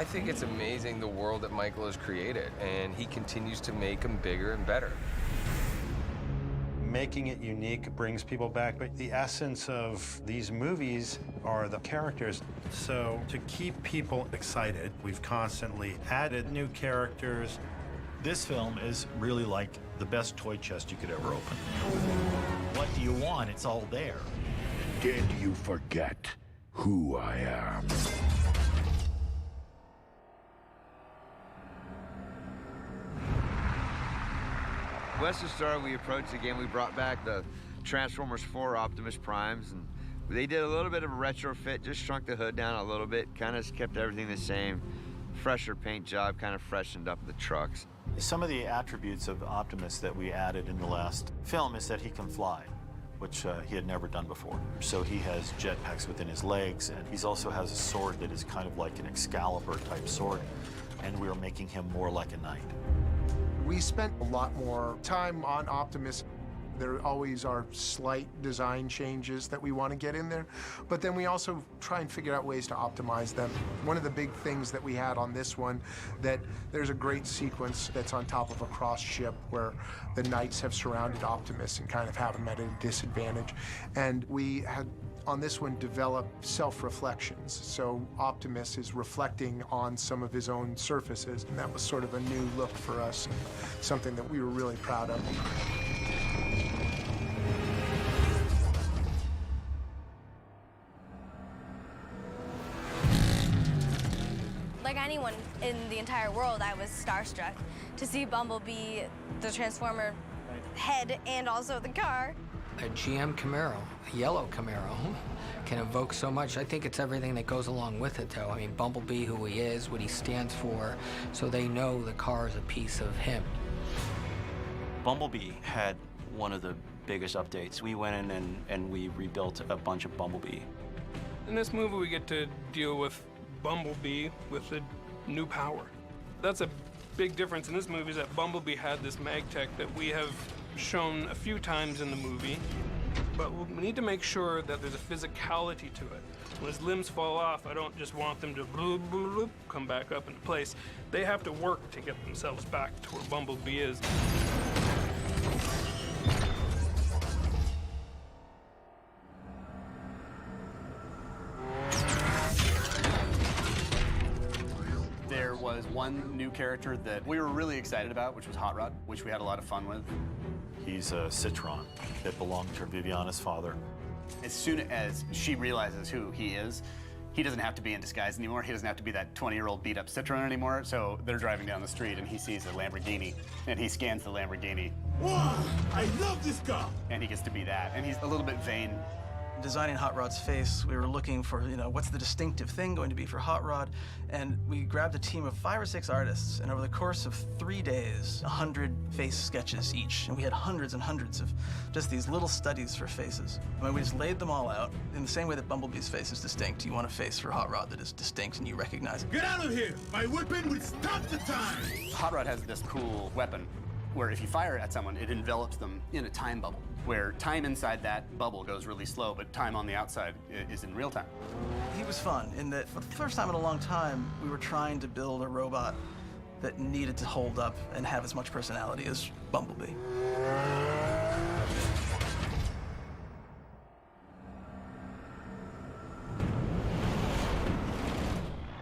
I think it's amazing the world that Michael has created, and he continues to make them bigger and better. Making it unique brings people back, but the essence of these movies are the characters. So to keep people excited, we've constantly added new characters. This film is really like the best toy chest you could ever open. What do you want? It's all there. Did you forget who I am? Western Star, we approached again. We brought back the Transformers 4 Optimus Primes, and they did a little bit of a retrofit, just shrunk the hood down a little bit, kind of kept everything the same. Fresher paint job, kind of freshened up the trucks. Some of the attributes of Optimus that we added in the last film is that he can fly, which he had never done before. So he has jetpacks within his legs, and he also has a sword that is kind of like an Excalibur-type sword, and we are making him more like a knight. We spent a lot more time on Optimus. There always are slight design changes that we want to get in there, but then we also try and figure out ways to optimize them. One of the big things that we had on this one, that there's a great sequence that's on top of a cross ship where the knights have surrounded Optimus and kind of have him at a disadvantage. And we had, on this one, develop self-reflections. So Optimus is reflecting on some of his own surfaces, and that was sort of a new look for us, and something that we were really proud of. Like anyone in the entire world, I was starstruck to see Bumblebee, the Transformer head, and also the car. A GM Camaro, a yellow Camaro, can evoke so much. I think it's everything that goes along with it, though. I mean, Bumblebee, who he is, what he stands for, so they know the car is a piece of him. Bumblebee had one of the biggest updates. We went in and we rebuilt a bunch of Bumblebee. In this movie, we get to deal with Bumblebee with a new power. That's a big difference in this movie, is that Bumblebee had this MagTech that we have shown a few times in the movie, but we need to make sure that there's a physicality to it. When his limbs fall off, I don't just want them to bloop, bloop, bloop, come back up into place. They have to work to get themselves back to where Bumblebee is. There was one new character that we were really excited about, which was Hot Rod, which we had a lot of fun with. He's a Citron that belonged to Viviana's father. As soon as she realizes who he is, he doesn't have to be in disguise anymore. He doesn't have to be that 20-year-old beat-up Citroen anymore. So they're driving down the street, and he sees a Lamborghini, and he scans the Lamborghini. Wow, I love this car! And he gets to be that. And he's a little bit vain. Designing Hot Rod's face, we were looking for, what's the distinctive thing going to be for Hot Rod? And we grabbed a team of 5 or 6 artists, and over the course of 3 days, 100 face sketches each. And we had hundreds and hundreds of just these little studies for faces. I mean, we just laid them all out. In the same way that Bumblebee's face is distinct, you want a face for Hot Rod that is distinct and you recognize it. Get out of here! My weapon will stop the time! Hot Rod has this cool weapon where if you fire at someone, it envelops them in a time bubble, where time inside that bubble goes really slow, but time on the outside is in real time. He was fun in that for the first time in a long time, we were trying to build a robot that needed to hold up and have as much personality as Bumblebee.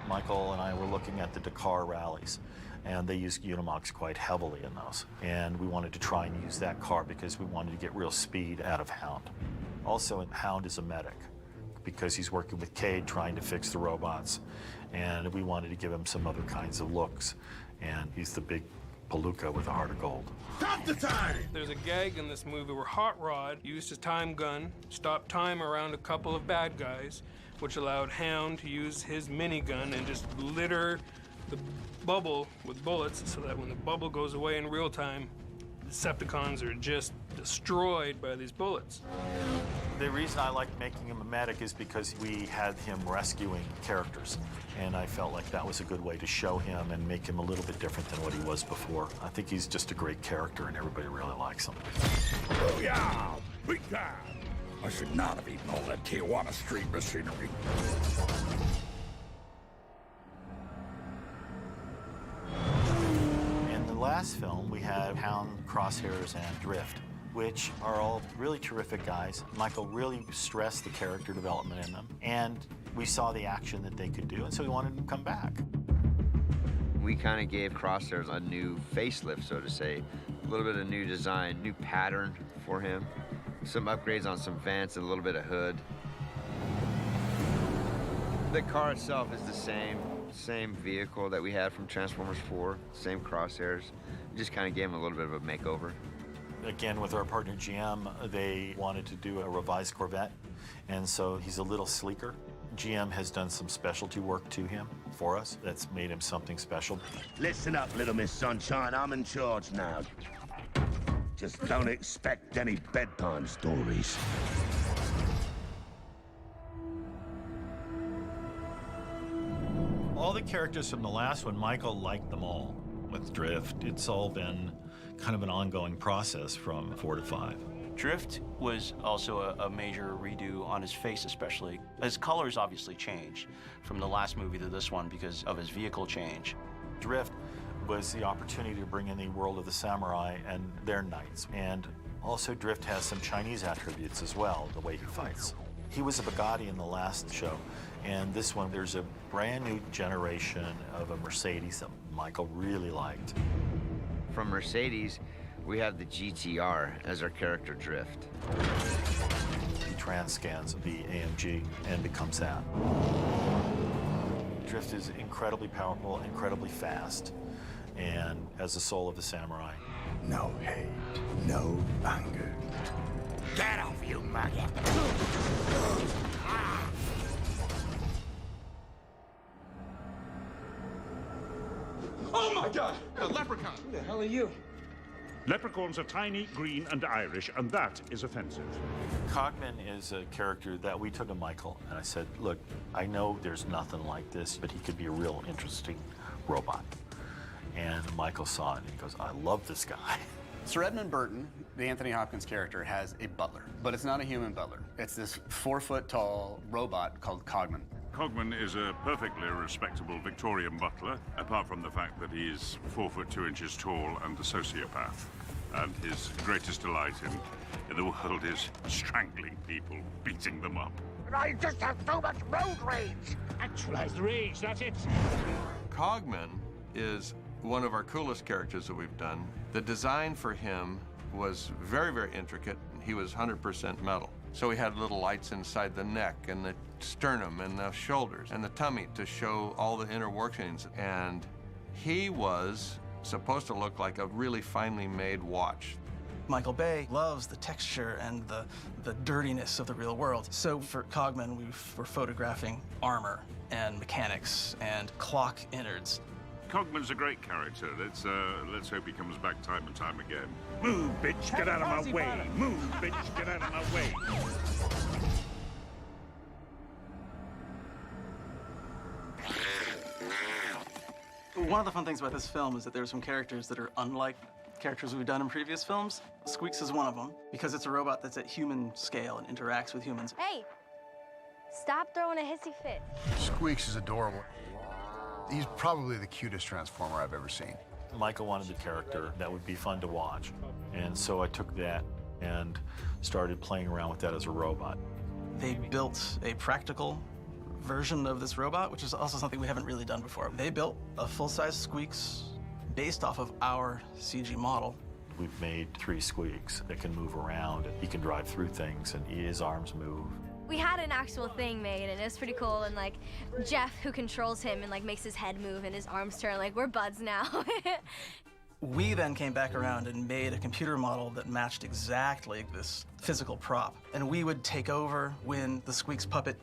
Michael and I were looking at the Dakar rallies, and they use Unimox quite heavily in those. And we wanted to try and use that car because we wanted to get real speed out of Hound. Also, Hound is a medic because he's working with Cade trying to fix the robots. And we wanted to give him some other kinds of looks. And he's the big palooka with a heart of gold. Stop the time! There's a gag in this movie where Hot Rod used his time gun, stopped time around a couple of bad guys, which allowed Hound to use his minigun and just litter the bubble with bullets so that when the bubble goes away in real time, Decepticons are just destroyed by these bullets. The reason I liked making him a medic is because we had him rescuing characters, and I felt like that was a good way to show him and make him a little bit different than what he was before. I think he's just a great character, and everybody really likes him. Oh yeah, big time! I should not have eaten all that Tijuana street machinery. last film, we had Hound, Crosshairs, and Drift, which are all really terrific guys. Michael really stressed the character development in them, and we saw the action that they could do, and so we wanted them to come back. We kind of gave Crosshairs a new facelift, so to say. A little bit of new design, new pattern for him. Some upgrades on some vents, and a little bit of hood. The car itself is the same vehicle that we had from Transformers 4, same Crosshairs. We just kind of gave him a little bit of a makeover. Again, with our partner GM, they wanted to do a revised Corvette, and so he's a little sleeker. GM has done some specialty work to him for us that's made him something special. Listen up, Little Miss Sunshine. I'm in charge now. Just don't expect any bedtime stories. All the characters from the last one, Michael liked them all. With Drift, it's all been kind of an ongoing process from 4 to 5. Drift was also a major redo on his face, especially. His colors obviously changed from the last movie to this one because of his vehicle change. Drift was the opportunity to bring in the world of the samurai and their knights. And also Drift has some Chinese attributes as well, the way he fights. He was a Bugatti in the last show, and this one, there's a brand new generation of a Mercedes that Michael really liked. From Mercedes, we have the GTR as our character Drift. He trans-scans the AMG and becomes that. Drift is incredibly powerful, incredibly fast, and has the soul of the samurai. No hate, no anger. Get off, you maggot! Oh my God! A leprechaun! Who the hell are you? Leprechauns are tiny, green, and Irish, and that is offensive. Cogman is a character that we took to Michael, and I said, look, I know there's nothing like this, but he could be a real interesting robot. And Michael saw it, and he goes, I love this guy. Sir Edmund Burton, the Anthony Hopkins character, has a butler, but it's not a human butler. It's this 4-foot-tall robot called Cogman. Cogman is a perfectly respectable Victorian butler, apart from the fact that he's 4 foot 2 inches tall and a sociopath. And his greatest delight in the world is strangling people, beating them up. I just have so much road rage! Actualized rage, that's it! Cogman is one of our coolest characters that we've done. The design for him was very, very intricate. He was 100% metal. So we had little lights inside the neck and the sternum and the shoulders and the tummy to show all the inner workings. And he was supposed to look like a really finely made watch. Michael Bay loves the texture and the dirtiness of the real world. So for Cogman, we were photographing armor and mechanics and clock innards. Cogman's a great character. Let's hope he comes back time and time again. Move, bitch, get out of my way! Move, bitch, get out of my way! One of the fun things about this film is that there are some characters that are unlike characters we've done in previous films. Squeaks is one of them, because it's a robot that's at human scale and interacts with humans. Hey, stop throwing a hissy fit. Squeaks is adorable. He's probably the cutest Transformer I've ever seen. Michael wanted a character that would be fun to watch. And so I took that and started playing around with that as a robot. They built a practical version of this robot, which is also something we haven't really done before. They built a full-size Squeaks based off of our CG model. We've made 3 Squeaks that can move around, and he can drive through things, and his arms move. We had an actual thing made, and it was pretty cool. And like Jeff, who controls him and like makes his head move and his arms turn, like we're buds now. We then came back around and made a computer model that matched exactly this physical prop. And we would take over when the Squeaks puppet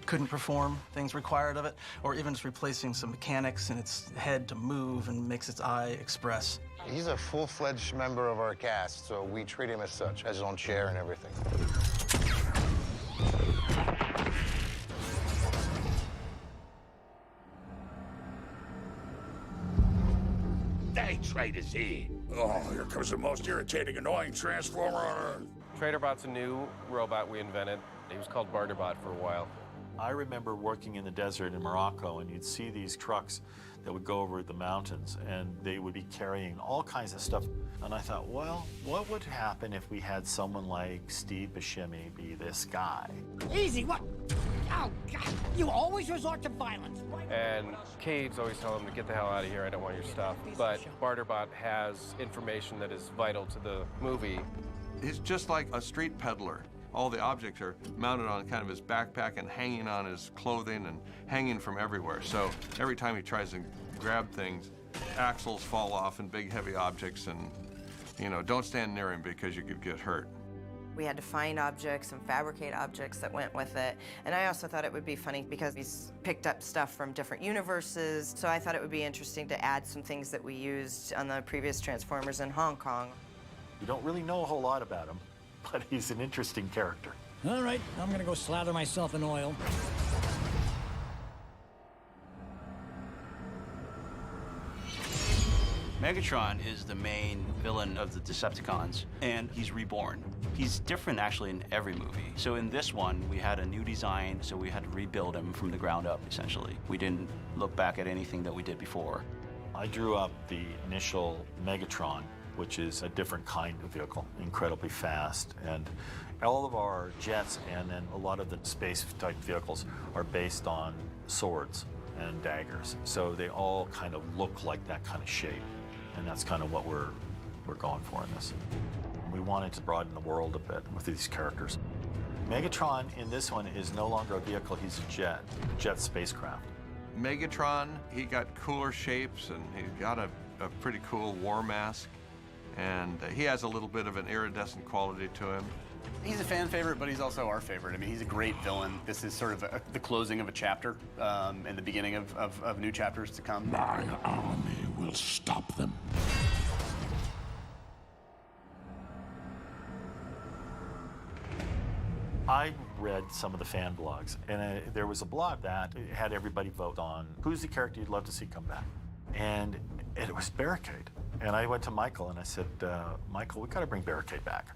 couldn't perform things required of it, or even just replacing some mechanics in its head to move and makes its eye express. He's a full-fledged member of our cast, so we treat him as such, has his own chair and everything. Hey, Trader's here. Oh, here comes the most irritating, annoying Transformer on Earth. Traderbot's a new robot we invented. He was called Barterbot for a while. I remember working in the desert in Morocco, and you'd see these trucks that would go over the mountains, and they would be carrying all kinds of stuff. And I thought, well, what would happen if we had someone like Steve Buscemi be this guy? Easy, what? Oh, God, you always resort to violence. And Cade's always telling him to get the hell out of here, I don't want your stuff. But Barterbot has information that is vital to the movie. He's just like a street peddler. All the objects are mounted on kind of his backpack and hanging on his clothing and hanging from everywhere. So every time he tries to grab things, axles fall off and big heavy objects, and, you know, don't stand near him because you could get hurt. We had to find objects and fabricate objects that went with it. And I also thought it would be funny because he's picked up stuff from different universes. So I thought it would be interesting to add some things that we used on the previous Transformers in Hong Kong. You don't really know a whole lot about him, but he's an interesting character. All right, I'm gonna go slather myself in oil. Megatron is the main villain of the Decepticons, and he's reborn. He's different, actually, in every movie. So in this one, we had a new design, so we had to rebuild him from the ground up, essentially. We didn't look back at anything that we did before. I drew up the initial Megatron, which is a different kind of vehicle, incredibly fast. And all of our jets and then a lot of the space-type vehicles are based on swords and daggers. So they all kind of look like that kind of shape. And that's kind of what we're going for in this. We wanted to broaden the world a bit with these characters. Megatron in this one is no longer a vehicle, he's a jet spacecraft. Megatron, he got cooler shapes, and he got a pretty cool war mask. And he has a little bit of an iridescent quality to him. He's a fan favorite, but he's also our favorite. I mean, he's a great villain. This is sort of the closing of a chapter and the beginning of new chapters to come. My army will stop them. I read some of the fan blogs, and there was a blog that had everybody vote on who's the character you'd love to see come back. And it was Barricade. And I went to Michael and I said, Michael, we got to bring Barricade back.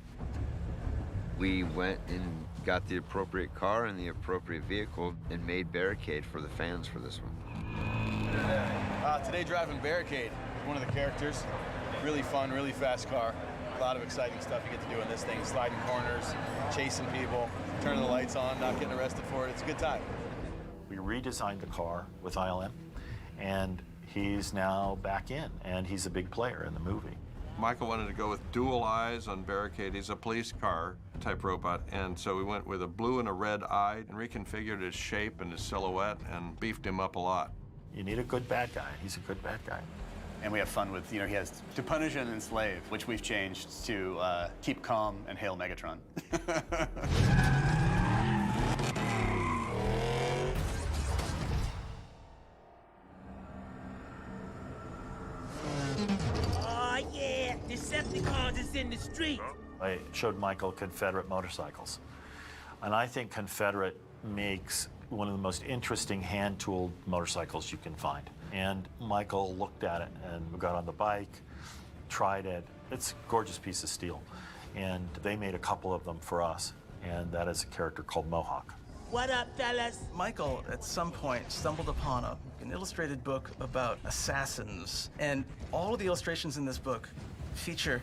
We went and got the appropriate car and the appropriate vehicle and made Barricade for the fans for this one. Today driving Barricade, one of the characters. Really fun, really fast car. A lot of exciting stuff you get to do in this thing. Sliding corners, chasing people, turning the lights on, not getting arrested for it. It's a good time. We redesigned the car with ILM, and he's now back in, and he's a big player in the movie. Michael wanted to go with dual eyes on Barricade. He's a police car type robot, and so we went with a blue and a red eye and reconfigured his shape and his silhouette and beefed him up a lot. You need a good bad guy. He's a good bad guy. And we have fun with, he has to punish and enslave, which we've changed to keep calm and hail Megatron. Oh, yeah, Decepticons is in the street. I showed Michael Confederate motorcycles. And I think Confederate makes one of the most interesting hand-tooled motorcycles you can find. And Michael looked at it and got on the bike, tried it. It's a gorgeous piece of steel. And they made a couple of them for us. And that is a character called Mohawk. What up, fellas? Michael, at some point, stumbled upon an illustrated book about assassins. And all of the illustrations in this book feature,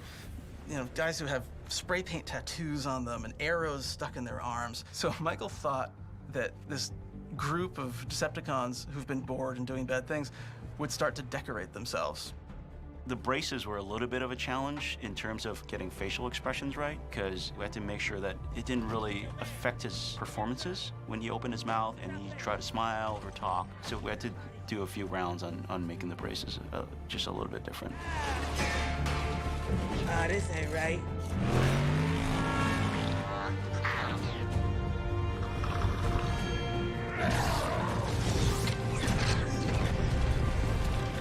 guys who have spray paint tattoos on them and arrows stuck in their arms. So Michael thought that this group of Decepticons who've been bored and doing bad things would start to decorate themselves. The braces were a little bit of a challenge in terms of getting facial expressions right, because we had to make sure that it didn't really affect his performances when he opened his mouth and he tried to smile or talk. So we had to do a few rounds on making the braces just a little bit different. This ain't right.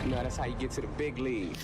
That's how you get to the big leagues.